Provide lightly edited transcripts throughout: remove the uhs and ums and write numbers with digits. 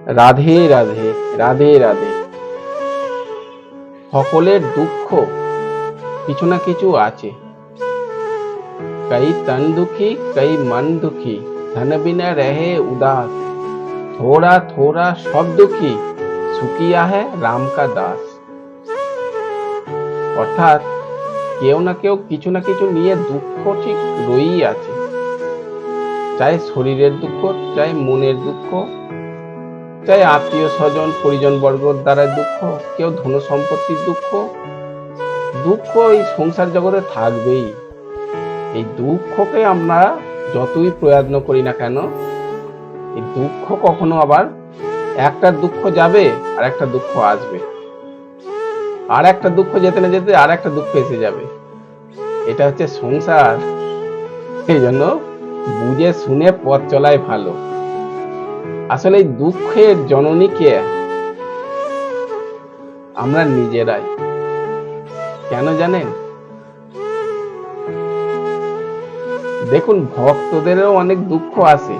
রাধে রাধে, রাধে রাধে। সকলের দুঃখ কিছু না কিছু আছে। कई तन दुखी कई मन दुखी, धन बिना रहे उदास, थोड़ा थोड़ा सब दुखी, सुखिया है राम का दास। অর্থাৎ কেউ না কেউ কিছু না কিছু নিয়ে দুঃখ ঠিক রয়েই আছে। চাই শরীরের দুঃখ, চাই মনের দুঃখ, চাই আত্মীয় স্বজন পরিজন বর্গর দ্বারা দুঃখ, কেউ ধন সম্পত্তির দুঃখ। দুঃখ এই সংসার জগতে থাকবেই। এই দুঃখকে আমরা যতই প্রয়ত্ন করি না কেন, এই দুঃখ কখনো আবার একটা দুঃখ যাবে আর একটা দুঃখ আসবে, আর একটা দুঃখ যেতে না যেতে আর একটা দুঃখ এসে যাবে। এটা হচ্ছে সংসার। এই জন্য বুঝে শুনে পথ চলাই ভালো। আসলে এই দুঃখের জননীকে আমরা নিজেরাই। কেন জানেন? দেখুন, ভক্তদেরও অনেক দুঃখ আসে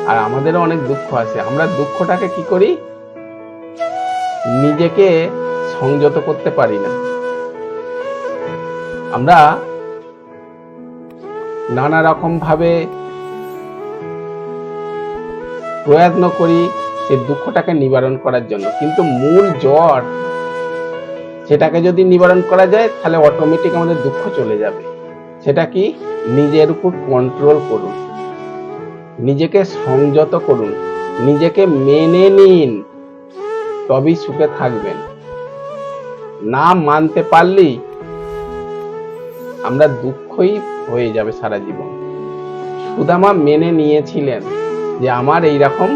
আর আমাদেরও অনেক দুঃখ আসে। আমরা দুঃখটাকে কি করি? নিজেকে সংযত করতে পারি না। আমরা নানা রকম ভাবে প্রয়ত্ন করি সেই দুঃখটাকে নিবারণ করার জন্য, কিন্তু মূল জ্বর সেটাকে যদি নিবারণ করা যায় তাহলে অটোমেটিক আমাদের দুঃখ চলে যাবে। সেটা কি? নিজের উপর কন্ট্রোল করুন, নিজেকে সংযত করুন, নিজেকে মেনে নিন, তবেই সুখে থাকবেন। না মানতে পারলেই আমরা দুঃখই হয়ে যাবে সারা জীবন। সুদামা মেনে নিয়েছিলেন যে আমার এইরকম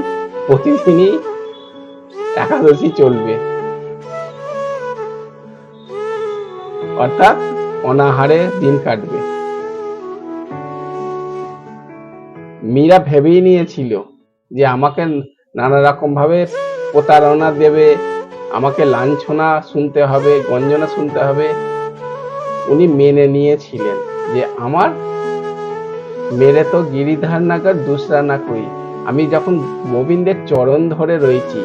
প্রতিদিনই একাদশী চলবে, অর্থাৎ অনাহারে দিন কাটবে। মীরা ভেবেই নিয়েছিল যে আমাকে নানা রকম ভাবে প্রতারণা দেবে, আমাকে লাঞ্ছনা শুনতে হবে, গঞ্জনা শুনতে হবে। উনি মেনে নিয়েছিলেন যে আমার মেরে তো গিরিধার নাগার দুসরা না কই। আমি যখন গোবিন্দের চরণ ধরে রয়েছি,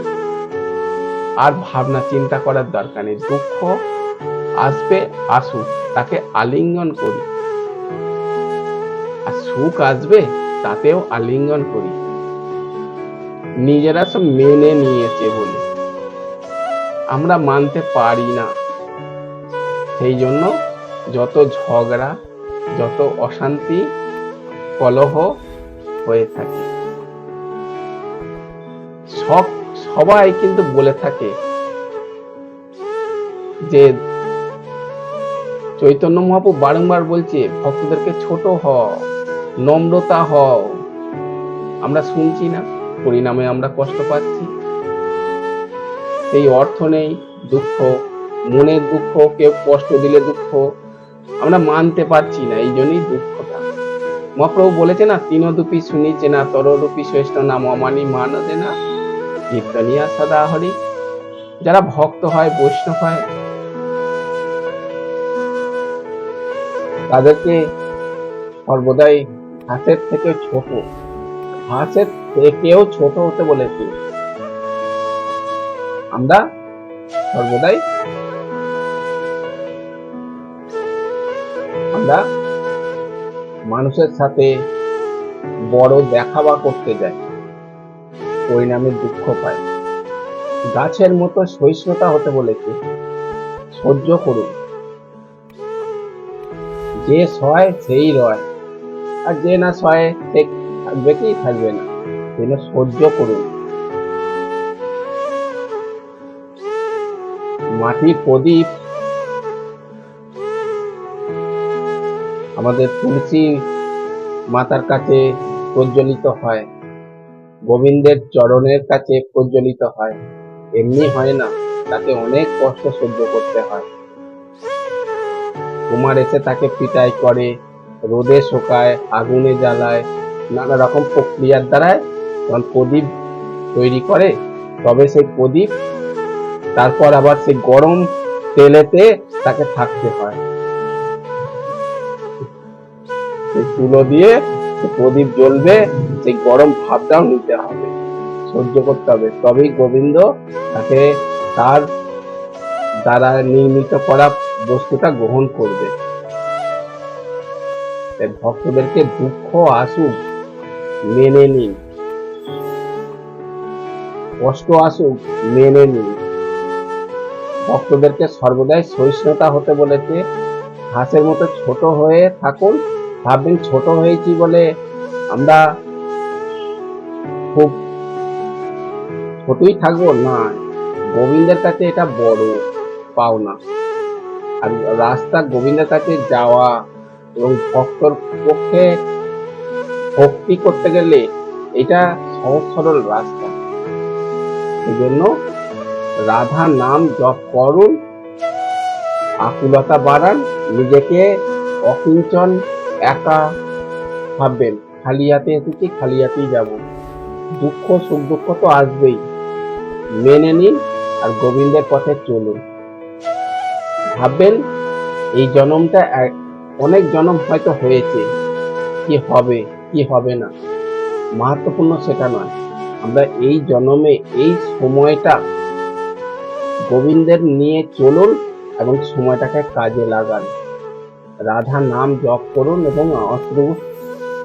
আর ভাবনা চিন্তা করার দরকার নেই। দুঃখ আসবে, আসুক, তাকে আলিঙ্গন করি। আর সুখ আসবে, তাতেও আলিঙ্গন করি। নিজেরা সব মেনে নিয়েছে বলে আমরা মানতে পারি না। সেই জন্য যত ঝগড়া, যত অশান্তি, কলহ হয়ে থাকে। সবাই কিন্তু বলে থাকে যে চৈতন্য মহাপ্রভু বারংবার বলছে ভক্তদেরকে ছোট হও, নম্রতা হও। আমরা শুনছি না, পরিণামে আমরা কষ্ট পাচ্ছি। সেই অর্থ নেই দুঃখ, মনের দুঃখ, কেউ কষ্ট দিলে দুঃখ আমরা মানতে পারছি না, এই জন্যই দুঃখটা। মহাপ্রভু বলেছে না, তিনদুপি শুনিছে না, তররূপী শ্রেষ্ঠ নাম অমানি মানদে না, কীর্তনিয়া সদা হরি। যারা ভক্ত হয়, বৈষ্ণব হয়, তাদেরকে সর্বদাই হাতের থেকে ছোট, হাতের থেকেও ছোট হতে বলেছে। আমরা সর্বদাই আমরা মানুষের সাথে বড় দেখাবা করতে যাই, পরিণামে দুঃখ পাই। গাছের মতো সহিষ্ণুতা হতে বলেছে। সহ্য করুন, যে সয় সেই রয়, আর যে না সয় সে থাকবে কি থাকবে না। যেন সহ্য করুন। মাটির প্রদীপ আমাদের তুলসী মাতার কাছে প্রজ্বলিত হয়, গোবিন্দের চরণের কাছে প্রজ্বলিত হয়। এমনি হয় না, তাকে অনেক কষ্ট সহ্য করতে হয়। কুমার এসে তাকে পিটাই করে, রোদে শোকায়, আগুনে জ্বালায়, নানা রকম প্রক্রিয়ার দ্বারায় যখন প্রদীপ তৈরি করে, তবে সেই প্রদীপ তারপর আবার সেই গরম তেলেতে তাকে থাকতে হয়। তুলো দিয়ে প্রদীপ জ্বলবে, সেই গরম ভাবটাও নিতে হবে। সহ্য করতে হবে, তবেই গোবিন্দ তাকে তার দ্বারা নির্মিত করা বস্তুটা গ্রহণ করবে। তাই ভক্তদেরকে দুঃখ আসুক মেনে নিন, কষ্ট আসুক মেনে নিন। ভক্তদেরকে সর্বদাই সহিষ্ণুতা হতে বলেছে। ঘাসের মতো ছোট হয়ে থাকুন। ভাববেন ছোট হয়েছি বলে আমরা খুব ছোটই থাকবো না, গোবিন্দের কাছে এটা বড় পাওনা। আর রাস্তা গোবিন্দের কাছে যাওয়া এবং ভক্তর পক্ষে ভক্তি করতে গেলে এটা সহজ সরল রাস্তা। এই জন্য রাধা নাম জপ করুন, আকুলতা বাড়ান, নিজেকে অকিঞ্চন একা ভাববেন, খালি হাতে এসেছি খালি হাতেই যাব। দুঃখ সুখ দুঃখ তো আসবেই, মেনে নিন আর গোবিন্দের পথে চলুন। ভাববেন এই জন্মটা অনেক জন্ম হয়তো হয়েছে, কি হবে কি হবে না মাহাত্মপূর্ণ সেটা নয়। আমরা এই জন্মে এই সময়টা গোবিন্দের নিয়ে চলুন এবং সময়টাকে কাজে লাগান। রাধা নাম জপ করুন এবং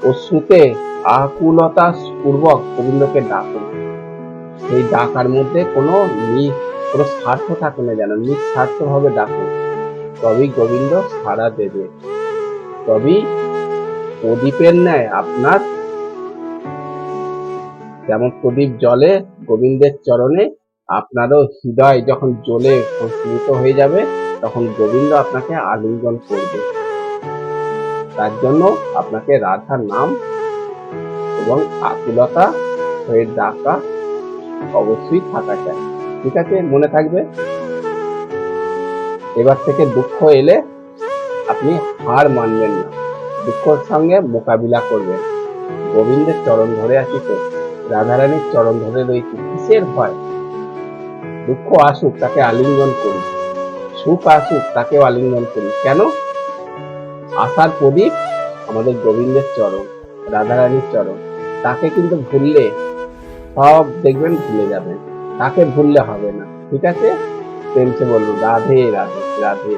অশ্রুতে আকুলতা পূর্বক গোবিন্দকে ডাকুন। সেই ডাকার মধ্যে কোনো স্বার্থ থাকে না, যেন নিঃস্বার্থ ভাবে ডাকুন, তবেই গোবিন্দ সাড়া দেবে। তবেই প্রদীপের ন্যায় আপনার যেমন প্রদীপ জ্বলে গোবিন্দের চরণে, আপনারও হৃদয় যখন জ্বলে প্রস্ফুটিত হয়ে যাবে তখন গোবিন্দ আপনাকে আলিঙ্গন করবে। তার জন্য আপনাকে রাধার নাম এবং আকুলতা হয়ে ডাকা অবশ্যই থাকা চাই। ঠিক আছে, মনে থাকবে। এবার থেকে দুঃখ এলে আপনি হার মানবেন না, দুঃখের সঙ্গে মোকাবিলা করবেন। গোবিন্দের চরণ ধরে আছি তো, রাধারানীর চরণ ধরে রয়েছি, কিসের ভয়? দুঃখ আসুক তাকে আলিঙ্গন করি, সুখ আসুক তাকেও আলিঙ্গন করি। কেন? আশার প্রদীপ আমাদের গোবিন্দের চরণ, রাধারানীর চরণ। তাকে কিন্তু ভুললে সব দেখবেন ভুলে যাবেন, তাকে ভুললে হবে না। ঠিক আছে, প্রেমসে বলুন রাধে রাধে রাধে।